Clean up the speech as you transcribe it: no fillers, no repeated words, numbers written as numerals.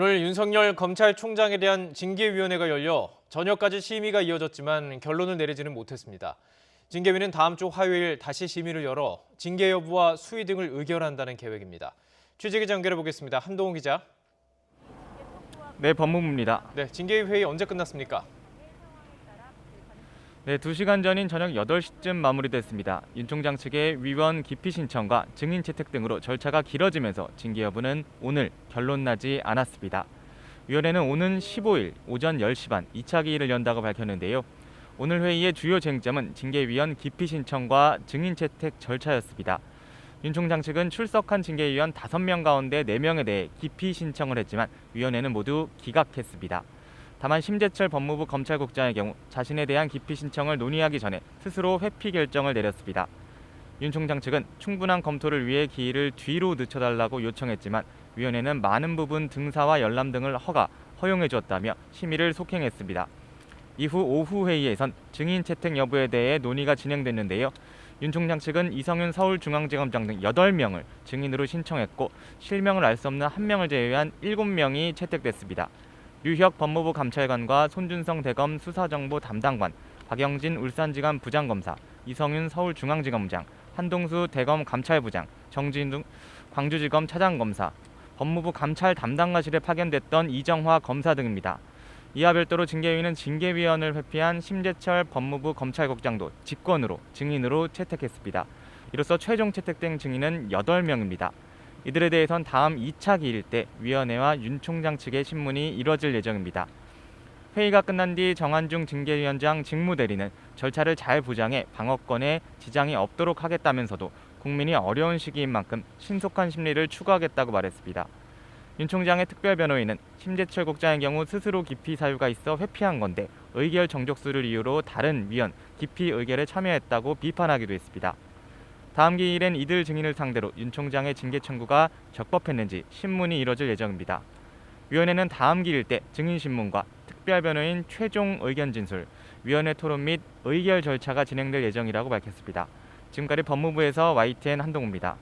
오늘 윤석열 검찰총장에 대한 징계위원회가 열려 저녁까지 심의가 이어졌지만 결론을 내리지는 못했습니다. 징계위는 다음 주 화요일 다시 심의를 열어 징계 여부와 수위 등을 의결한다는 계획입니다. 취재기자 연결해 보겠습니다. 한동훈 기자. 네, 법무부입니다. 네, 징계위 회의 언제 끝났습니까? 네, 2시간 전인 저녁 8시쯤 마무리됐습니다. 윤 총장 측의 위원 기피 신청과 증인 채택 등으로 절차가 길어지면서 징계 여부는 오늘 결론 나지 않았습니다. 위원회는 오는 15일 오전 10시 반 2차 기일을 연다고 밝혔는데요. 오늘 회의의 주요 쟁점은 징계위원 기피 신청과 증인 채택 절차였습니다. 윤 총장 측은 출석한 징계위원 5명 가운데 4명에 대해 기피 신청을 했지만 위원회는 모두 기각했습니다. 다만 심재철 법무부 검찰국장의 경우 자신에 대한 기피 신청을 논의하기 전에 스스로 회피 결정을 내렸습니다. 윤 총장 측은 충분한 검토를 위해 기일을 뒤로 늦춰달라고 요청했지만 위원회는 많은 부분 등사와 열람 등을 허용해 주었다며 심의를 속행했습니다. 이후 오후 회의에선 증인 채택 여부에 대해 논의가 진행됐는데요. 윤 총장 측은 이성윤 서울중앙지검장 등 8명을 증인으로 신청했고 실명을 알 수 없는 1명을 제외한 7명이 채택됐습니다. 류혁 법무부 감찰관과 손준성 대검 수사정보 담당관, 박영진 울산지검 부장검사, 이성윤 서울중앙지검장, 한동수 대검 감찰부장, 정진웅 광주지검 차장검사, 법무부 감찰 담당과실에 파견됐던 이정화 검사 등입니다. 이와 별도로 징계위는 징계위원을 회피한 심재철 법무부 검찰국장도 직권으로 증인으로 채택했습니다. 이로써 최종 채택된 증인은 8명입니다. 이들에 대해선 다음 2차 기일 때 위원회와 윤 총장 측의 신문이 이뤄질 예정입니다. 회의가 끝난 뒤 정한중 징계위원장 직무대리는 절차를 잘 부장해 방어권에 지장이 없도록 하겠다면서도 국민이 어려운 시기인 만큼 신속한 심리를 추구하겠다고 말했습니다. 윤 총장의 특별변호인은 심재철 국장의 경우 스스로 기피 사유가 있어 회피한 건데 의결 정족수를 이유로 다른 위원 기피 의결에 참여했다고 비판하기도 했습니다. 다음 기일엔 이들 증인을 상대로 윤 총장의 징계 청구가 적법했는지 신문이 이뤄질 예정입니다. 위원회는 다음 기일 때 증인 신문과 특별변호인 최종 의견 진술, 위원회 토론 및 의결 절차가 진행될 예정이라고 밝혔습니다. 지금까지 법무부에서 YTN 한동훈입니다.